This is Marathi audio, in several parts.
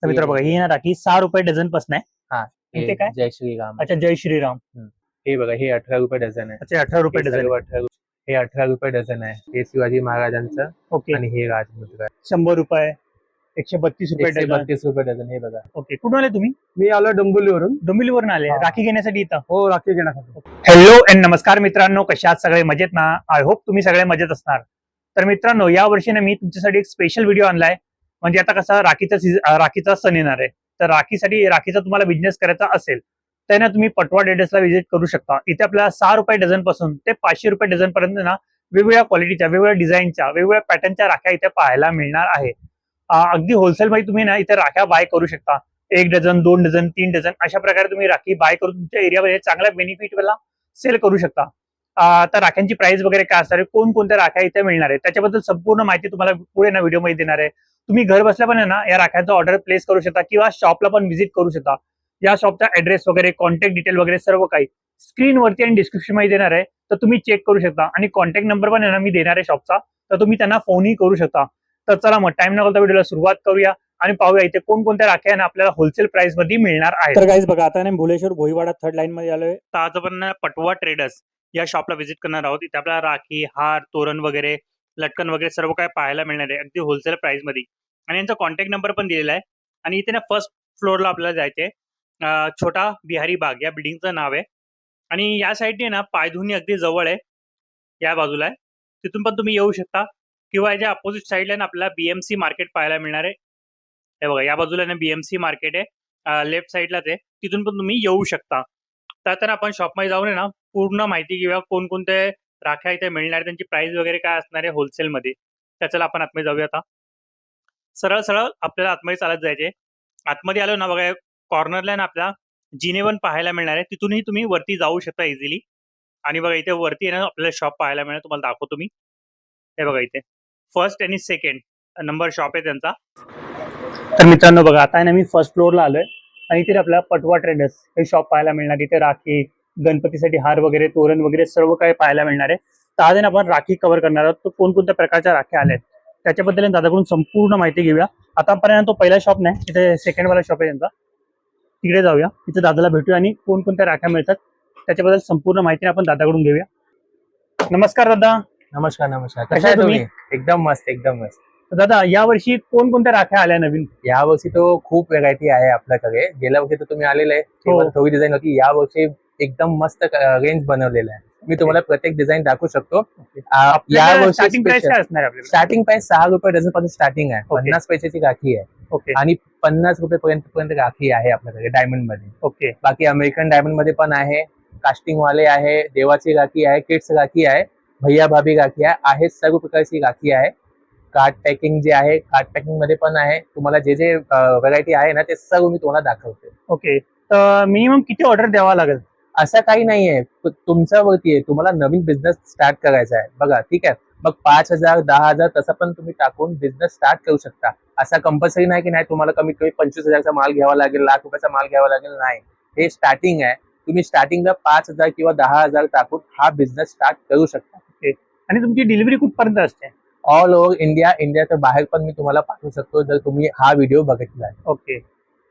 तर मित्र बघा, ही ना राखी 6 रुपये डझन पासून आहे. हा आणि ते काय? जय श्रीराम. अच्छा, जय श्रीराम. हे बघा, हे 18 रुपये डझन आहे. अच्छा, 18 रुपये हे डझन सर्व आहे. 18 हे 18 रुपये डझन आहे. हे शिवाजी महाराजांचं ओके. आणि हे राजमुद्रा आहे. 100 रुपये, 132 रुपये डझन. 132 रुपये डझन. हे बघा, ओके. कुठून आले तुम्ही? मी आलो डोंबिवलीवरून. डोंबिवलीवरून आले हा. राखी घेण्यासाठी इथं? हो, राखी घेण्यासाठी. हॅलो अँड नमस्कार मित्रांनो, कशा आहात सगळे? मजेत ना? आय होप तुम्ही सगळे मजेत असणार. तर मित्रांनो, या वर्षी ना मी तुमच्यासाठी एक स्पेशल व्हिडिओ आणलाय. म्हणजे आता कसं राखीचा सण येणार आहे. तर राखीचा तुम्हाला बिझनेस करायचा असेल तर ना तुम्ही पटवा ट्रेडर्सला व्हिजिट करू शकता. इथे आपल्याला 6 रुपये डझन पासून ते 500 रुपये डझन पर्यंत ना वेगवेगळ्या क्वालिटीच्या, वेगवेगळ्या डिझाईनच्या, वेगवेगळ्या पॅटर्नच्या राख्या इथे पाहायला मिळणार आहे. अगदी होलसेल मध्ये तुम्ही ना इथे राख्या बाय करू शकता. 1 डझन, 2 डझन, 3 डझन अशा प्रकारे तुम्ही राखी बाय करून तुमच्या एरियामध्ये चांगल्या बेनिफिटला सेल करू शकता. तर राख्यांची प्राइस वगैरे काय असणार आहे, कोणकोणत्या राख्या इथे मिळणार आहे, त्याच्याबद्दल संपूर्ण माहिती तुम्हाला पुढे ना व्हिडिओमध्ये देणार आहे. तुम्ही घर बसल्या पण ना या राख्यांचा ऑर्डर प्लेस करू शकता किंवा शॉपला पण व्हिजिट करू शकता. या शॉपचा ऍड्रेस वगैरे, कॉन्टॅक्ट डिटेल वगैरे सर्व काही स्क्रीनवरती आणि डिस्क्रिप्शन मध्ये देणार आहे. तर तुम्ही चेक करू शकता आणि कॉन्टॅक्ट नंबर पण आहे ना मी देणार आहे शॉपचा, तर तुम्ही त्यांना फोनही करू शकता. तर चला मग टाइम न घालता व्हिडिओला सुरुवात करूया आणि पाहूया इथे कोणकोणत्या राख्या आहे ना आपल्याला होलसेल प्राइस मध्ये मिळणार आहे. तर गाईज बघा, आता भुलेश्वर भोईवाडा 3rd लाईन मध्ये आलोय. तर आज आपण पटवा ट्रेडर्स या शॉपला व्हिजिट करणार आहोत. इथे आपल्याला राखी, हार, तोरण वगैरे, लटकन वगैरे सर्व काय पाहायला मिळणार आहे अगदी होलसेल प्राइस मध्ये. आणि यांचा कॉन्टॅक्ट नंबर पण दिलेला आहे. आणि इथे ना फर्स्ट फ्लोअरला आपल्याला जायचंय. छोटा बिहारी बाग या बिल्डिंगचं नाव आहे. आणि या साईडने ना पायधुनी अगदी जवळ आहे, या बाजूला आहे. तिथून पण तुम्ही येऊ शकता किंवा याच्या अपोजिट साईडला ना आपल्याला बीएमसी मार्केट पाहायला मिळणार आहे. हे बघा, या बाजूला ना बीएमसी मार्केट आहे, लेफ्ट साईडलाच आहे. तिथून पण तुम्ही येऊ शकता. तर आता आपण शॉपमध्ये जाऊन ना पूर्ण माहिती घेऊया, कोणकोणते राख्या इथे मिळणार, त्यांची प्राइस वगैरे काय असणार आहे होलसेलमध्ये. तर चला आपण आतमध्ये जाऊया. आता सरळ सरळ आपल्याला आतमध्ये चालत जायचे. आतमध्ये आलो ना बघा, कॉर्नरला ना आपल्याला जिनेवन पाहायला मिळणार आहे. तिथूनही तुम्ही वरती जाऊ शकता इझिली. आणि बघा इथे वरती आहे ना आपल्याला शॉप पाहायला मिळेल, तुम्हाला दाखवतो मी. हे बघा, इथे फर्स्ट आणि सेकंड नंबर शॉप आहे त्यांचा. तर मित्रांनो बघा, आता आहे ना मी फर्स्ट फ्लोअरला आलोय आणि इथे आपल्याला पटवा ट्रेडर्स हे शॉप पाहायला मिळणार. इथे राखी, गणपतीसाठी हार वगैरे, तोरण वगैरे सर्व काही पाहायला मिळणार आहे. तर आज आपण राखी कव्हर करणार आहोत. तो कोणकोणत्या प्रकारच्या राख्या आल्या आहेत त्याच्याबद्दल दादाकडून संपूर्ण माहिती घेऊया. आतापर्यंत तो पहिला शॉप नाही, इथे सेकंड वाला शॉप आहे त्यांचा. तिकडे जाऊया, तिथे दादाला भेटूया आणि कोणकोणत्या राख्या मिळतात त्याच्याबद्दल संपूर्ण माहिती आपण दादाकडून घेऊया. नमस्कार दादा. नमस्कार. नमस्कार. कशा आहे तुम्ही? एकदम मस्त, एकदम मस्त. तर दादा, या वर्षी कोणकोणत्या राख्या आल्या नवीन? या वर्षी तो खूप व्हेरायटी आहे आपल्याकडे. गेल्या वर्षी तर तुम्ही आलेले तेव्हा थोडी डिझाईन होती. या वर्षी एकदम मस्त रेंज बनवलेलं आहे. मी तुम्हाला प्रत्येक डिझाईन दाखवू शकतो. या वर्षी स्टार्टिंग प्राइस काय असणार आहे आपल्याला? स्टार्टिंग प्राइस 6 रुपये डझन पासून स्टार्टिंग आहे. ओके. 50 पैशाची राखी आहे ओके आणि 50 रुपये पर्यंत राखी आहे आपल्याकडे डायमंड मध्ये. ओके बाकी अमेरिकन डायमंड मध्ये पण आहे, कास्टिंग वाले आहे, देवाची राखी आहे, किड्स राखी आहे, भैया भाभी राखी आहे सर्व प्रकारची राखी आहे. कार्ड पॅकिंग जे आहे, कार्ड पॅकिंग मध्ये पण आहे. तुम्हाला जे जे व्हरायटी आहे ना ते सर्व मी तुम्हाला दाखवते. ओके. तर मिनिमम किती ऑर्डर द्यावा लागेल? असं काही नाहीये, तुमच्यावरती आहे. तुम्हाला नवीन बिझनेस स्टार्ट करायचा आहे बघा, ठीक आहे. मग 5,000 10,000 तसं पण तुम्ही टाकून बिझनेस स्टार्ट करू शकता. असा कंपल्सरी नाही की नाही तुम्हाला कमीत कमी 25,000चा माल घ्यावा लागेल, ₹1,00,000 माल घ्यावा लागेल. नाही, हे स्टार्टिंग आहे. तुम्ही स्टार्टिंगला 5,000 किंवा 10,000 टाकून हा बिझनेस स्टार्ट करू शकता. ओके. आणि तुमची डिलिव्हरी कुठपर्यंत असते? ऑल ओव्हर इंडिया, इंडियाच्या बाहेर पण मी तुम्हाला पाठवू शकतो जर तुम्ही हा व्हिडिओ बघितला. ओके.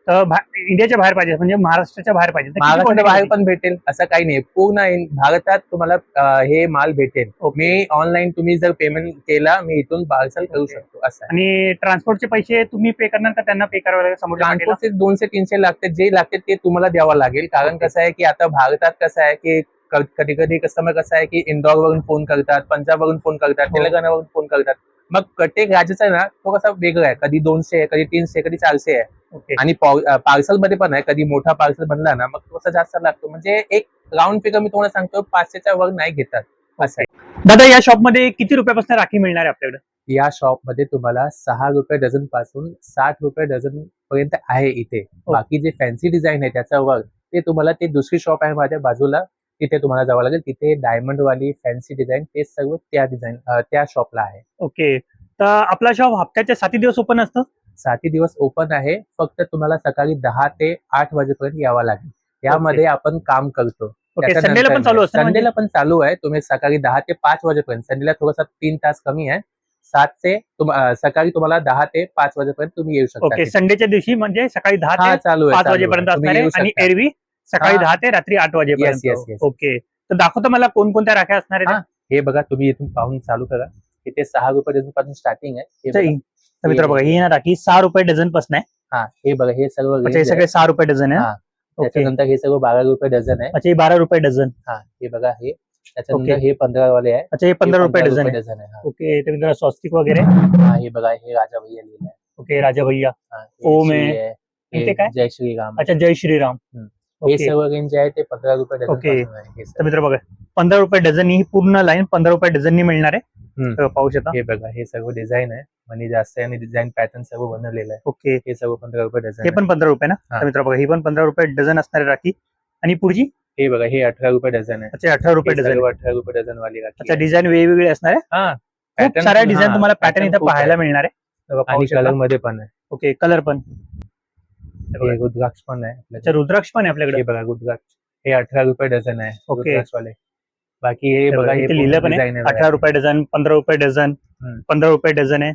तर इंडियाच्या बाहेर पाहिजे, म्हणजे महाराष्ट्राच्या बाहेर पाहिजे? महाराष्ट्राच्या बाहेर पण भेटेल, असं काही नाही. पूर्ण भारतात तुम्हाला हे माल भेटेल. मी ऑनलाईन तुम्ही जर पेमेंट केला, मी इथून पार्सल करू शकतो असं. आणि ट्रान्सपोर्टचे पैसे तुम्ही पे करणार का त्यांना पे करावे लागेल? ट्रान्सपोर्टचे 200-300 लागतात, जे लागतात ते तुम्हाला द्यावं लागेल. कारण कसं आहे की आता भारतात कसं आहे की कधी कधी कस्टमर कसं आहे की इंदौर वरून फोन करतात, पंजाब वरून फोन करतात, तेलंगणावरून फोन करतात. मग प्रत्येक राज्याचा ना तो कसा वेगळा आहे. कधी 200 आहे, कधी 300, कधी 400 आहे. आणि पार्सल मध्ये पण आहे. कधी मोठा पार्सल बनला ना मग थोडासा जास्त लागतो. म्हणजे एक राऊंड फिगर मी तुम्हाला सांगतो, 500च्या वर नाही घेतात असं आहे. दादा, या शॉप मध्ये किती रुपयापासून राखी मिळणार आहे आपल्याकडे? या शॉप मध्ये तुम्हाला 6 रुपये डझन पासून 60 रुपये डझन पर्यंत आहे इथे. बाकी जे फॅन्सी डिझाईन आहे त्याचा वर ते तुम्हाला, ते दुसरी शॉप आहे माझ्या बाजूला, तिथे तुम्हाला जावं लागेल. तिथे डायमंड वाली फॅन्सी डिझाईन ते सर्व त्या शॉपला आहे. ओके. तर आपला शॉप हप्त्याच्या 7 दिवस ओपन असतं? 7 दिवस ओपन आहे. फक्त तुम्हाला सकाळी 10 ते 8 वाजेपर्यंत यावं लागेल. यामध्ये आपण काम करतो. संडेला पण चालू असतं? संडेला पण चालू आहे. तुम्ही सकाळी 10 ते 5 वाजेपर्यंत. संडेला थोडासा 3 तास कमी आहे. सकाळी तुम्हाला 10 ते 5 वाजेपर्यंत तुम्ही येऊ शकता ओके, तिथे. संडेच्या दिवशी म्हणजे सकाळी 10 हा ते चालू आहे 5 चालू आहे. वाजेपर्यंत तुम्ही असणार आहे येऊ आणि शकता. एरवी सकाळी हा. 10 ते रात्री 8 वाजेपर्यंत. Yes, yes. ओके, तर दाखवतो मला कोणकोणत्या राख्या असणार आहेत हा. हे बघा, तुम्ही इथून पाहून चालू करा. इथे 6 रुपये डझन पासून स्टार्टिंग आहे. हे अच्छा, बघा. तर मित्र बघा, ही ना राखी 6 रुपये डझन पासून आहे. हा, हे बघा, हे सर्व अच्छा, range हे आहे. सगळे 6 रुपये डझन आहे. हा. ओके, त्याच्यानंतर हे सगळं 12 रुपये डझन आहे. अच्छा, हे 12 रुपये डझन. हा, हे बघा, हे त्याच्यानंतर ओके. हे 15 वाले आहे. अच्छा, हे 15 रुपये डझन आहे. डझन आहे. हा. ओके, तर मित्र स्वस्तिक वगैरे. हा, हे बघा, हे राजा भैया लिहिलं आहे. ओके, राजा भैया. हा, हे ओम श्री आहे. आहे. आणि ते हे काय? जय श्रीराम. अच्छा, जय श्रीराम. हे ओके, सर्व रेंज आहे ते 15 रुपये डझन ओके. पासून आहे. हे तर सर्व. मित्र बघा, 15 रुपये डझन ही पूर्ण लाईन 15 रुपये डझननी मिळणार आहे. हम्म. तर पाहू शकता. हे बघा, हे सर्व डिझाईन आहे. मनी जास्त आहे आणि डिझाईन पॅटर्न सर्व बनवलेलं आहे. ओके, हे सर्व 15 रुपये डझन हे आहे. पण 15 रुपये ना. हा. तर मित्र बघा, ही पण 15 रुपये डझन असणार आहे राखी. आणि पुढची हे बघा, हे 18 रुपये डझन आहे. अच्छा 18 रुपये हे डझन. सर्व 18 रुपये डझन वाली राखी अच्छा, आहे. डिझाईन वेगवेगळे असणार आहे. हा, खूप pattern साऱ्या पण- डिझाईन हा, तुम्हाला पॅटर्न pattern इथं खूप पाहायला आहे. मिळणार आहे. तर पाहू आणि शकता. कलर मध्ये पण आहे. ओके, कलर पण. हे रुद्राक्ष पण आहे अच्छा, आपल्याकडे. रुद्राक्ष पण आहे आपल्याकडे. हे बघा, रुद्राक्ष हे 18 रुपये डझन आहे. ओके. रुद्राक्ष वाले. बाकी हे बघा, हे इथे लिहिलं पण आहे डिझाईन आहे. 18 रुपये डझन, 15 रुपये डझन, हम्म. 15 रुपये डझन आहे.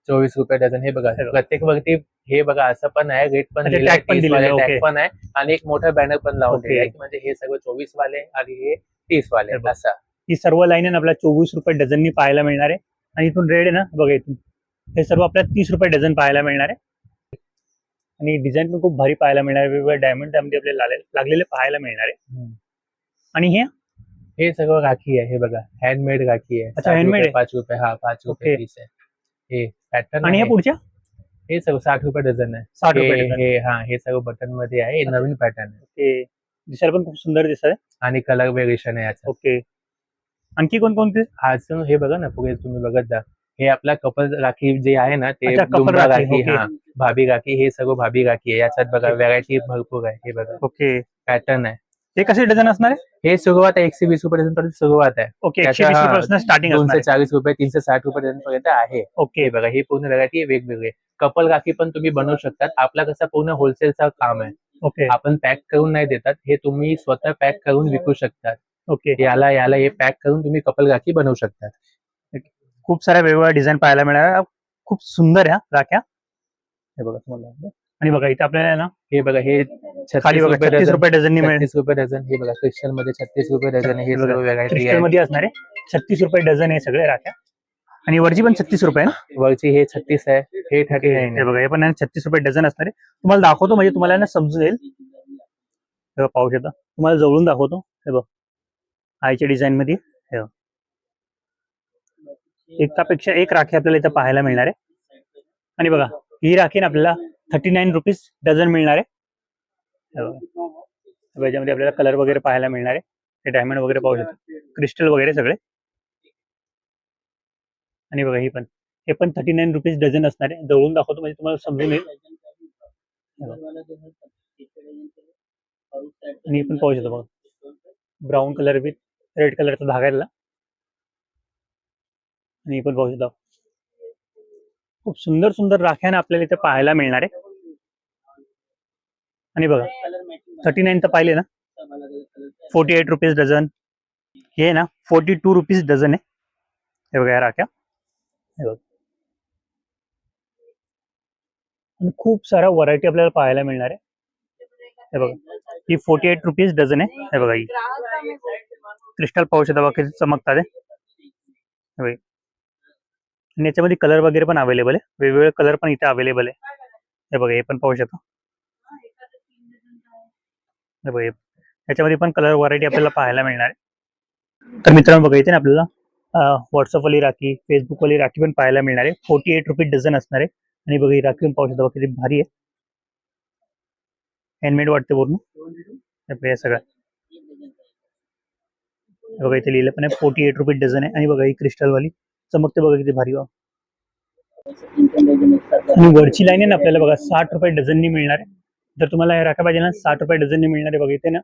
24 रुपये डझन. हे बघा, हे बघा. प्रत्येक वरती हे बघा असं पण आहे, रेट पण अच्छा, लिहिलं आहे, tag पण 30 दिलेलं वाले आहे. Tag okay. पण आहे आणि एक मोठा बॅनर पण लावून ओके. दिला आहे की म्हणजे हे सगळं 24 वाले आणि हे 30 वाले हे बघा. असं. ही सर्व लाईन आहे ना आपल्याला 24 रुपये डझननी पाहायला मिळणार आहे. आणि इथून रेड आहे ना, बघा इथून हे सर्व आपल्याला 30 रुपये डझन पाहायला मिळणार आहे. आणि डिझाईन पण खूप भारी पाहायला मिळणार आहे. वेगवेगळे डायमंड त्यामध्ये आपल्याला लागलेले पाहायला मिळणार आहे. आणि हे हे सगळं राखी आहे. हे बघा, हँडमेड राखी आहे. अच्छा, handmade आहे. 5 रुपये. हा, 5 रुपये ओके. पीस आहे. हे पॅटर्न आणि हे पुढच्या हे सगळं 60 रुपये डझन आहे. 60 रुपये डझन. हे हा, हे सगळं बटन मध्ये आहे. हे नवीन पॅटर्न आहे ओके, दिसायला पण खूप सुंदर दिसत आहे. आणि कलर व्हेरिएशन आहे याचा. ओके, आणखी कोणकोणते? अजून हे बघा ना, पुढे तुम्ही बघत जा. हे आपला कपल राखी जे आहे ना ते अच्छा, कपल डुंबा राखी, राखी. ओके. हा, भाभी राखी. हे सगळं भाभी राखी आहे. याच्यात बघा ओके. व्हरायटी भरपूर आहे. हे बघा, ओके, पॅटर्न आहे. हे कसे डझन असणार आहे? हे सुरुवात आहे 120 रुपये डझन पर्यंत सुरुवात आहे. ओके, त्याच्या 120 हा, रुपयापासून स्टार्टिंग असणार आहे. 240 रुपये 360 रुपये डझन पर्यंत आहे. ओके, हे बघा, ही पूर्ण व्हरायटी वेगवेगळी. कपल राखी पण तुम्ही बनवू शकतात. आपला कसं पूर्ण होलसेलचं काम आहे. ओके, आपण पॅक करून नाही देतात. हे तुम्ही स्वतः पॅक करून विकू शकतात. ओके. याला हे पॅक करून तुम्ही कपल राखी बनवू शकतात. खूप साऱ्या वेगवेगळ्या डिझाईन पाहायला मिळाल्या. खूप सुंदर ह्या राख्या. हे बघा तुम्हाला. आणि बघा इथे आपल्याला ना हे बघा, हे खाली 36 बघा रुपये 36 डझन. रुपये डझननी मिळेल. 36 रुपये डझन. हे बघा, क्रिस्टल मध्ये 36 रुपये डझन आहे. हे हे बघा, सर्व व्हरायटी क्रिस्टल आहे. मध्ये असणार आहे. 36 रुपये डझन आहे सगळे राख्या. आणि वरची पण 36 रुपये ना. वरची हे 36 आहे. हे 39 हे आहे. बघा, हे पण 36 रुपये डझन असणार आहे. तुम्हाला दाखवतो म्हणजे तुम्हाला ना समजून येईल. हे बघा, पाहू शकता. तुम्हाला जवळून दाखवतो. हे बघ, आईच्या डिझाईन मध्ये हे बघ. एकापेक्षा एक राखी आपल्याला इथं पाहायला मिळणार आहे. आणि बघा, ही राखी ना आपल्याला 39 रुपीज डझन मिळणार आहे. हे बघा, याच्यामध्ये आपल्याला कलर वगैरे पाहायला मिळणार आहे. हे डायमंड वगैरे पाहू शकतो, क्रिस्टल वगैरे सगळे. आणि बघा, ही पण हे पण 39 रुपीज डझन असणार आहे. जवळून दाखवतो म्हणजे तुम्हाला समजून येईल. आणि पण पाहू शकतो बघा, ब्राऊन कलर विथ रेड कलरचा धागा आहे त्याला. आणि पण पाहू शकता, खूप सुंदर सुंदर राख्याने आपल्याला इथे पाहायला मिळणार आहे. आणि बघा, 39 तर पाहिले ना, 48 रुपीज डझन. हे ना 42 रुपीज डझन आहे. हे बघा या राख्या. हे बघा, आणि खूप साऱ्या व्हरायटी आपल्याला पाहायला मिळणार आहे. हे बघा, ही 48 रुपीज डझन आहे. हे बघा, ही क्रिस्टल पाहू शकता बघा किती चमकतात आहे. हे बघा, आणि याच्यामध्ये कलर वगैरे पण अवेलेबल आहे. वेगवेगळे कलर पण इथे अवेलेबल आहे. हे बघा, हे पण पाहू शकता. हे बघा, याच्यामध्ये पण कलर व्हरायटी आपल्याला पाहायला मिळणार आहे. तर मित्रांनो बघा, इथे ना आपल्याला व्हॉट्सअप वाली राखी, फेसबुक वाली राखी पण पाहायला मिळणार आहे. 48 रुपीज डझन असणार आहे. आणि बघा, ही राखी पण पाहू शकता बघा किती भारी आहे. हँडमेड वाटते पूर्ण. हे सगळं बघा, इथे लिहिलं पण आहे 48 रुपीज डझन आहे. आणि बघा, ही क्रिस्टल वाली चमकते बघा किती भारी. आणि वरची लाईन आहे ना आपल्याला बघा 60 रुपये डझननी मिळणार आहे. जर तुम्हाला हे राख्या पाहिजे ना 60 रुपये डझननी मिळणार आहे. बघा, इथे ना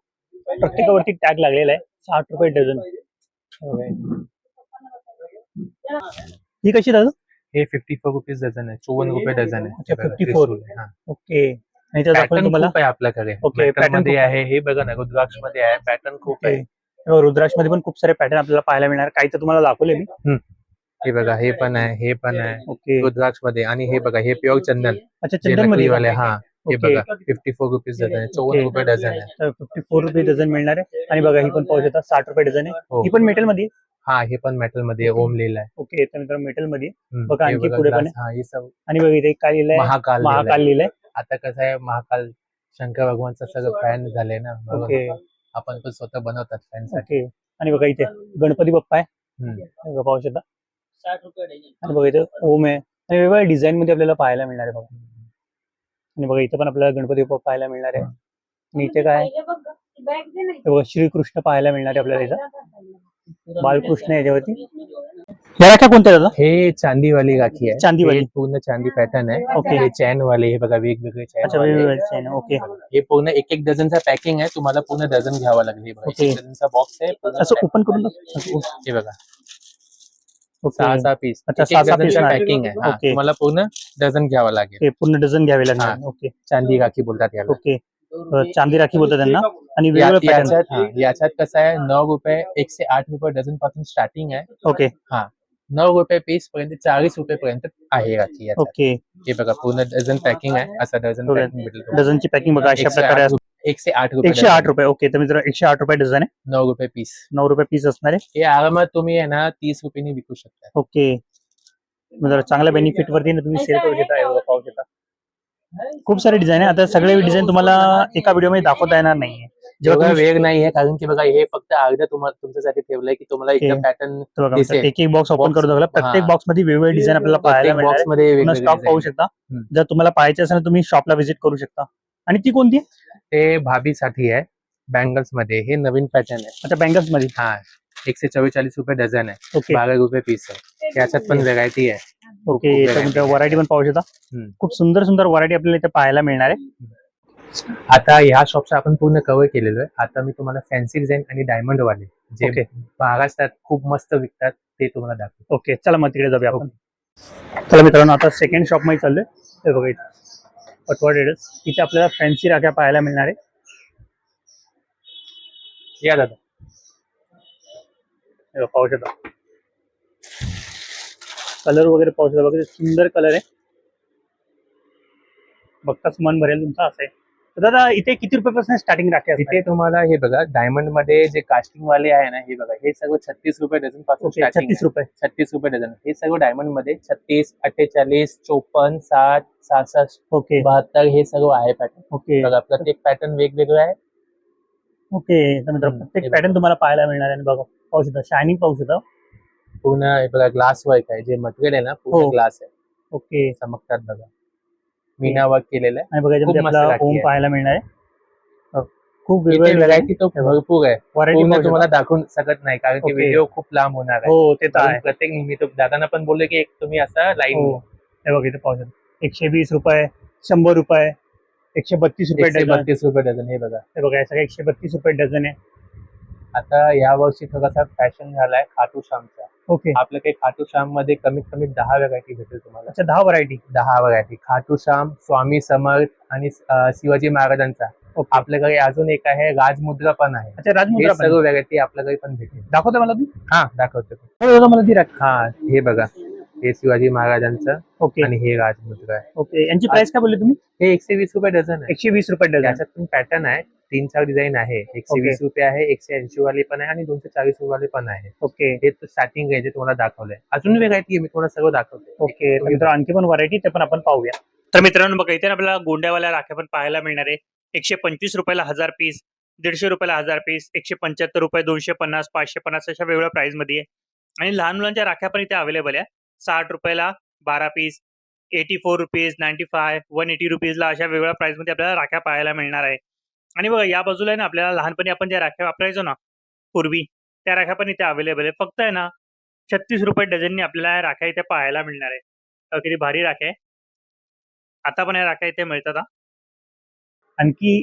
प्रत्येकावरती टॅग लागलेला आहे 60 रुपये डझन. ही कशी दादा? हे 54 रुपीज डझन आहे. 54 रुपये डझन आहे. अच्छा, 54. हा. ओके. आणि त्यात आपण पॅटर्न तुम्हाला खूप आहे आपल्याकडे. ओके, पॅटर्न pattern मध्ये खूप आहे. हे बघा ना, रुद्राक्ष मध्ये आहे. पॅटर्न खूप आहे. रुद्राक्ष मध्ये पण खूप सारे पॅटर्न आपल्याला पाहायला मिळणार. काही तर तुम्हाला दाखवले मी. हे बघा हे पण आहे, हे पण आहे ओके रुद्राक्ष मध्ये. आणि हे बघा हे प्युअर चंदन अच्छा जे चंदन मध्ये नकलीवाले. हा हे ओके. बघा 54 रुपीज डझन आहे, 54 रुपये डझन आहे. तर 54 रुपये डझन मिळणार आहे. आणि बघा ही पण पाहू शकता 60 रुपये डझन आहे. हो. ही पण मेटल मध्ये हा हे पण मेटल मध्ये ओम लिहिलाय. ओके. तर मित्रांनो मेटल मध्ये बघा हे आणखी बघा पुढे पण glass. आहे. हा हे सब आणि बघा इथे काय लिहिलंय महाकाल महाकाल लिहिलंय. लिहिलंय. आता कसं आहे महाकाल शंकर भगवानचं सगळं फॅन झालंय ना, म्हणून ओके आपण पण स्वतः बनवतात फॅन साठी. ओके. आणि बघा इथे गणपती बाप्पा आहे. बघा पाहू शकता. आणि बघा इथे ओम आहे. आणि वेगवेगळ्या डिझाईन मध्ये आपल्याला पाहायला मिळणार आहे बघा. आणि बघा इथे पण आपल्याला गणपती बाप्पा पाहायला मिळणार आहे. आणि इथे काय आहे? हे बघा श्रीकृष्ण पाहायला मिळणार आहे आपल्याला इथं. बालकृष्ण आहे याच्यावरती. या राख्या कोणत्या दादा? हे चांदीवाली राखी आहे. चांदीवाली. हे पूर्ण चांदी पॅटर्न आहे. ओके. हे चॅन वाले हे बघा वेगवेगळे चॅन अच्छा वाले. वेगवेगळे चेन. ओके. हे पूर्ण एक एक डझनचा पॅकिंग आहे. तुम्हाला पूर्ण डझन घ्यावा लागेल. हे बघा ओके. एक डझनचा बॉक्स आहे. पूर्ण असं pack. ओपन करून हे बघा ओके. 6 पीस. अच्छा, एक 6 डझनचा piece पॅकिंग आहे. हा, ओके. तुम्हाला पूर्ण डझन घ्यावा लागेल. ओके. पूर्ण डझन घ्यावे लागणार. ओके चांदी राखी बोलतात याला. ओके. चांदी राखी बोलतात त्यांना. आणि वेगवेगळे याच्यात पॅटर्न. याच्यात कसं आहे 9 रुपये 108 रुपये डझन पासून स्टार्टिंग आहे. ओके 9 रुपये पीस पर्यंत 40 रुपये पर्यंत आहे राखी याच्यात. ओके. हे बघा पूर्ण डझन पॅकिंग आहे. असं डझन ओके. पॅकिंग भेटेल तुम्हाला. डझनची पॅकिंग बघा अशा प्रकारे असते. 108 रुपये 108 रुपये. ओके. तर मित्र 108 रुपये डझन आहे. 9 रुपये पीस. 9 रुपये पीस असणार आहे. हे आरामात तुम्ही आहे ना 30 रुपयांनी विकू शकता. ओके. म्हणजे चांगल्या बेनिफिट वरती ना तुम्ही सेल करू शकता. हे बघा पाहू शकता. खूप सारे डिझाईन आहे. आता सगळे डिझाईन तुम्हाला एका व्हिडिओ मध्ये दाखवता येणार नाहीये. जेव्हा वेळ नाहीये कारण की बघा हे फक्त अर्ध तुम्हाला तुमच्यासाठी ठेवलंय की तुम्हाला ओके. एकदम पॅटर्न बघा दिसेल. एक एक बॉक्स ओपन Box. करून बघा. प्रत्येक हा. बॉक्स मध्ये वेगवेगळे डिझाईन आपल्याला पाहायला मिळणार बॉक्स आहे. मध्ये पुन्हा वेगवेगळे स्टॉक पाहू design शकता. हम्म. जर तुम्हाला पाहायचे असेल तर तुम्ही शॉपला व्हिजिट करू शकता. आणि ती कोणती आहे? ते भाभीसाठी आहे बँगल्स मध्ये. हे नवीन पॅटर्न आहे. अच्छा बँगल्स मध्ये. हा 144 रुपये डझन आहे. ओके 12 रुपये पीस आहे. याच्यात पण व्हेरायटी आहे. ओके. खूप तर variety व्हरायटी पण पाहू शकता. हम्म. खूप सुंदर सुंदर व्हरायटी आपल्याला इथे पाहायला मिळणार आहे. आता ह्या शॉपचा आपण पूर्ण कव्हर केलेलो आहे. आता मी तुम्हाला फॅन्सी डिझाईन आणि डायमंड वाले जे ओके. महाराष्ट्रात खूप मस्त विकतात ते तुम्हाला दाखवतो. ओके चला मग तिकडे जाऊया आपण. चला मित्रांनो आता सेकंड शॉप मध्ये चाललोय. हे बघा इथे पटवा ट्रेडर्स. इथे आपल्याला फॅन्सी राख्या पाहायला मिळणार आहे. या दादा. हे बघा, पाहू शकता. कलर वगैरे पाहू शकता. बघा सुंदर कलर आहे. बघताच मन भरेल तुमचं असं आहे. तर दादा इथे किती रुपयापासून स्टार्टिंग राख्या इथे तुम्हाला हे बघा डायमंड मध्ये जे कास्टिंग वाले आहे ना हे बघा हे सगळं 36 रुपये डझन पासून स्टार्टिंग 36 रुपये. 36 रुपये डझन. हे सगळं डायमंड मध्ये 36, 48, 54, 60, 66, ओके 72 हे सगळं आहे पॅटर्न. ओके बघा प्रत्येक पॅटर्न वेगवेगळं आहे. ओके. तर मित्रांनो हे प्रत्येक बघा. पॅटर्न तुम्हाला पाहायला मिळणार आहे. आणि बघा पाहू शकता शायनिंग पाहू शकता. पूर्ण हे बघा ग्लास वर्क आहे. जे मटेरियल आहे ना पूर्ण हो. ग्लास आहे. ओके. चमकतात बघा. मीना वर्क केलेलं आहे. आणि बघा याच्यामध्ये खूप मस्त आपल्याला राखी ओम आहे. पाहायला मिळणार आहे. खूप इथे वेगवेगळे व्हरायटी तो भरपूर आहे. व्हरायटी पूर्ण पाहू तुम्हाला शकता. दाखवून शकत नाही कारण की ओके. व्हिडिओ खूप लांब होणार आहे. हो ते तर म्हणून आहे. प्रत्येक नेहमी तो दादांना पण बोलले की एक तुम्ही असा लाईन हो हे बघा इथे पाहू शकता. 120 रुपये 100 रुपये 132 रुपये डझन. 132 रुपये डझन. हे बघा हे बघा हे सगळे 132 रुपये डझन आहे. आता या वर्षी थोडासा फॅशन झालाय खाटू श्यामचा. ओके. आपलं काही खाटू श्याम मध्ये कमीत कमी 10 व्हरायटी भेटेल तुम्हाला. अच्छा 10 व्हरायटी. 10 व्हरायटी खाटू श्याम, स्वामी समर्थ आणि शिवाजी महाराजांचा. ओके. आपल्याकडे अजून एक आहे राजमुद्रा पण आहे. अच्छा हे राजमुद्रा पण सर्व व्हरायटी आपल्याकडे पण भेटेल. दाखवता मला तू. हा दाखवतो. हो दादा मला ती राखी. हा हे बघा हे शिवाजी महाराजांचं ओके आणि हे राजमुद्रा आहे. ओके. यांची प्राइस काय बोलली तुम्ही? हे 120 रुपये डझन आहे. 120 रुपये डझन. याच्यात पण पॅटर्न आहे 3-4 डिझाईन आहे. 120 रुपये आहे, 180 वाली पण आहे आणि 240 वाली पण आहे. ओके हे स्टार्टिंग आहे जे तुम्हाला दाखवलंय. अजून व्हरायटी आहे मी तुम्हाला सगळं दाखवतोय. ओके. तर मित्रांनो आणखी पण व्हरायटी ते पण आपण पाहूया. तर मित्रांनो बघा इथे आपल्याला गोंड्यावाल्या राख्या पण पाहायला मिळणार आहे. 125 रुपयाला 1000 पीस, 150 रुपयाला 1000 पीस, 175 रुपये, 250, 550 अशा वेगवेगळ्या प्राइस मध्ये आहे. आणि लहान मुलांच्या राख्या पण इथे अवेलेबल आहे. 60 रुपयाला 12 पीस, 84 रुपीज, 95, 180 रुपीजला अशा वेगवेगळ्या प्राइस मध्ये आपल्याला राख्या पाहायला मिळणार आहे. आणि बघा या बाजूला आहे ना आपल्याला लहानपणी आपण ज्या राख्या वापरायचो ना पूर्वी त्या राख्या पण इथे अवेलेबल आहे. फक्त आहे ना 36 रुपये डझननी आपल्याला या राख्या इथे पाहायला मिळणार आहे. किती भारी राख्या आहे. आता पण या राख्या इथे मिळतात. आणखी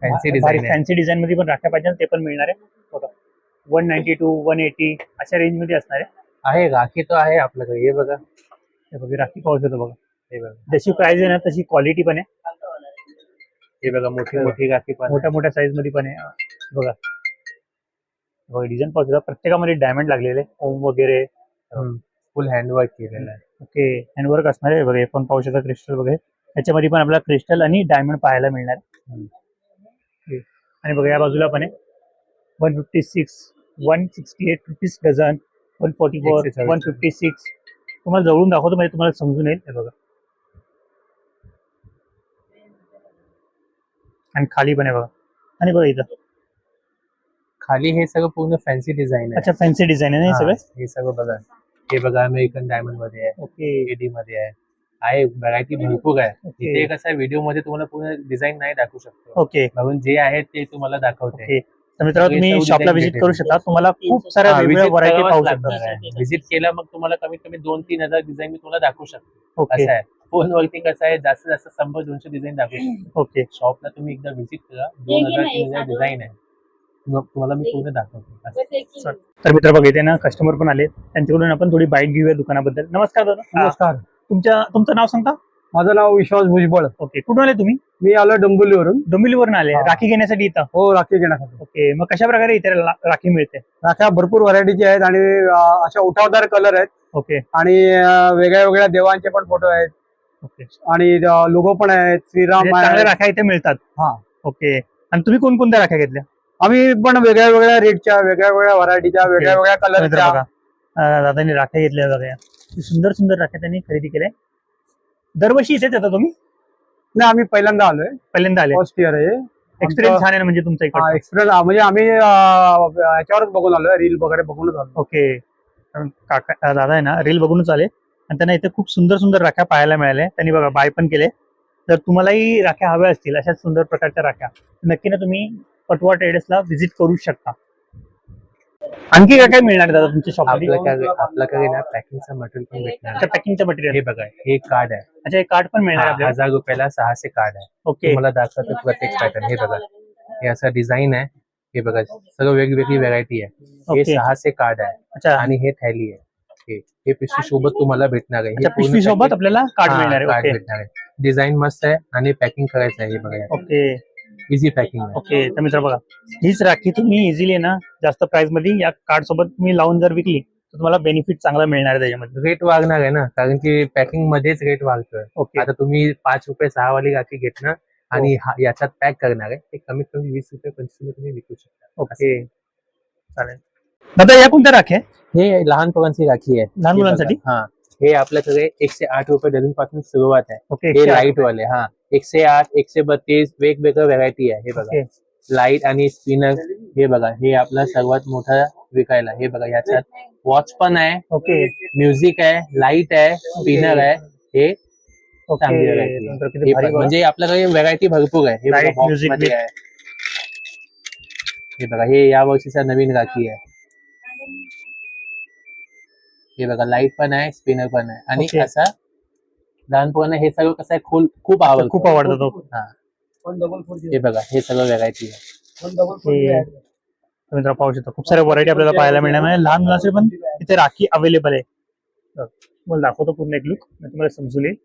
फॅन्सी डिझाईन आहे. फॅन्सी डिझाईन मध्ये पण राख्या पाहिजे ते पण मिळणार आहे. बघा 192, 180 अशा रेंज मध्ये असणार आहे. राखी तो आहे आपल्याकडे. हे बघा हे बघा राखी पाहू शकतो. बघा हे बघा जशी प्राइस आहे ना तशी क्वालिटी पण आहे. हे बघा मोठी मोठी राखी पण मोठ्या मोठ्या साईज मध्ये पण आहे. बघा बघा डिझाईन पाहू शकता. प्रत्येकामध्ये डायमंड लागलेले ओम वगैरे फुल हँडवर्क केलेलं आहे. ओके, हँडवर्क असणार आहे बघा. हे पण पाहू शकता क्रिस्टल वगैरे. याच्यामध्ये पण आपल्याला क्रिस्टल आणि डायमंड पाहायला मिळणार आहे. ओके. आणि बघा या बाजूला पण आहे 156 168 रुपीज डझन, 144 147. 156. तुम्हाला जवळून दाखवतो म्हणजे तुम्हाला समजून येईल. हे बघा. आणि खाली पण आहे बघा. आणि बघा इथं खाली हे सगळं पूर्ण फॅन्सी डिझाईन आहे. अच्छा फॅन्सी डिझाईन आहे ना हे हा, सगळं. हे सगळं बघा. हे बघा अमेरिकन डायमंड मध्ये आहे, ओके एडी मध्ये आहे व्हरायटी भरपूर आहे. ओके. इथे कसं आहे व्हिडिओ मध्ये तुम्हाला पूर्ण डिझाईन नाही दाखवू शकतो, ओके म्हणून जे आहे ते तुम्हाला दाखवते. ओके. तर मित्रांनो सगळे तुम्ही सर्व शॉपला design व्हिजिट भेटेल. करू शकता. तुम्हाला खूप साऱ्या वेगवेगळ्या व्हरायटी पाहू शकता. व्हिजिट केलं मग तुम्हाला कमीत कमी 2-3 हजार डिझाईन मी तुम्हाला दाखवू शकतो. ओके असं आहे. फोनवरती कसं आहे जास्तीत जास्त 100-200 डिझाईन दाखवू शकतो. ओके शॉपला तुम्ही एकदा व्हिजिट करा, 2000-3000 डिझाईन आहे, मग तुम्हाला मी पूर्ण दाखवतो. असं. तर मित्र बघा इथे ना कस्टमर पण आले, त्यांच्याकडून आपण थोडी बाईट घेऊया दुकानाबद्दल. नमस्कार दादा. नमस्कार. तुमचं नाव सांगता? माझं नाव विश्वास भुजबळ. ओके. कुठून आले तुम्ही? मी आलो डोंबिवलीवरून. डोंबिवलीवरून आले हा. राखी घेण्यासाठी इथं? हो, राखी घेण्यासाठी. ओके. मग कशा प्रकारे इथे राखी मिळते? राख्या भरपूर व्हरायटीचे आहेत आणि अशा उठावदार कलर आहेत ओके आणि वेगळ्या वेगळ्या देवांचे पण फोटो आहेत ओके. आणि लोगो पण आहेत. श्रीराम म्हणजे आहे. चांगल्या राख्या इथे मिळतात. हा. ओके. आणि तुम्ही कोणकोणत्या राख्या घेतल्या? आम्ही पण वेगळ्या वेगळ्या रेटच्या, वेगळ्या वेगळ्या व्हरायटीच्या, वेगळ्या वेगळ्या मित्र कलरच्या. बघा दादांनी राख्या घेतल्या बघा. सुंदर सुंदर राख्या त्यांनी खरेदी केल्या. दरवर्षी इथेच येता तुम्ही? नाही, आम्ही पहिल्यांदा आलोय. पहिल्यांदा आले. फर्स्ट इयर आहे. एक्सपिरियन्स छान आहे ना म्हणजे तुमचा इकडे? एक्सपिरियन्स म्हणजे आम्ही याच्यावरच बघून आलोय, रील वगैरे बघूनच आलो. ओके. कारण काका दादा आहे ना रील बघूनच आले आणि त्यांना इथे खूप सुंदर सुंदर राख्या पाहायला मिळाल्या. त्यांनी बघा बाय पण केले. जर तुम्हालाही राख्या हव्या असतील अशाच सुंदर प्रकारच्या राख्या, नक्की ना तुम्ही पटवा ट्रेडर्सला व्हिजिट करू शकता. आणखी काय काय मिळणार दादा तुमच्या शॉपमध्ये? आपल्याकडे ना पॅकिंगचं मटेरियल पण भेटणार आहे. पॅकिंगचं हे मटेरियल. बघा, हे कार्ड आहे. अच्छा हे कार्ड पण मिळणार आहे आपल्याला? 1000 रुपयाला 600 कार्ड आहे. ओके तुम्हाला दाखवतो प्रत्येक पॅटर्न. हे बघा, हे असं डिझाइन आहे. हे बघा सगळं वेगवेगळी व्हरायटी आहे. हे ओके. 600 कार्ड आहे अच्छा आणि हे थैली आहे. हे पिशवी सोबत तुम्हाला भेटणार आहे. अच्छा पिशवी सोबत आपल्याला कार्ड मिळणार आहे. कार्ड ओके भेटणार आहे. डिझाइन मस्त आहे आणि पॅकिंग करायचं आहे. हे बघा, ओके इझी पॅकिंग आहे. ओके. तर मित्र बघा हीच राखी तुम्ही इझिली ना जास्त प्राइस मध्ये या कार्ड सोबत तुम्ही लावून जर विकली तर तुम्हाला बेनिफिट चांगला मिळणार आहे त्याच्यामध्ये. रेट वाढणार आहे ना, कारण की पॅकिंग मध्येच रेट वाढतोय. ओके आता तुम्ही 5 रुपये 6 वाली राखी घेतणार आणि याच्यात पॅक करणार आहे, ते कमीत कमी 20 रुपये 25 रुपये तुम्ही विकू शकता. ओके चालेल. दादा या कोणत्या राख्या आहे? हे लहान पोरांची राखी आहे. लहान मुलांसाठी? हा, हे आपल्याकडे 108 रुपये डझन पासून सुरुवात आहे. ओके हे लाईट वाले. हा, 108 132 वेगवेगळ्या व्हरायटी आहे. हे बघा, ओके लाईट आणि स्पिनर. हे बघा, हे आपला सर्वात मोठा विकायला. हे बघा, याच्यात वॉच पण आहे, ओके म्युझिक आहे, लाईट आहे, स्पिनर आहे. हे चांगली ओके. variety आहे. नंतर किती हे भारी पण बघा. म्हणजे आपल्याकडे व्हरायटी भरपूर आहे. हे बघा, Light, box music मध्ये with- आहे. हे बघा, हे या वर्षीचा नवीन राखी आहे. हे बघा, लाईट पण आहे, स्पिनर पण आहे आणि Okay. असा लहान पोरांना हे सगळं कसं आहे खूप आवडतं. खूप आवडतं तो. हा, हे बघा, हे सगळं व्हरायटी आहे. हे तुम्ही जरा पाहू शकता खूप साऱ्या व्हरायटी आपल्याला पाहायला मिळणार आहे. लहान मुलांसाठी पण इथे राखी अवेलेबल आहे. तर तुम्हाला दाखवतो पूर्ण एक लुक तुम्हाला समजून येईल.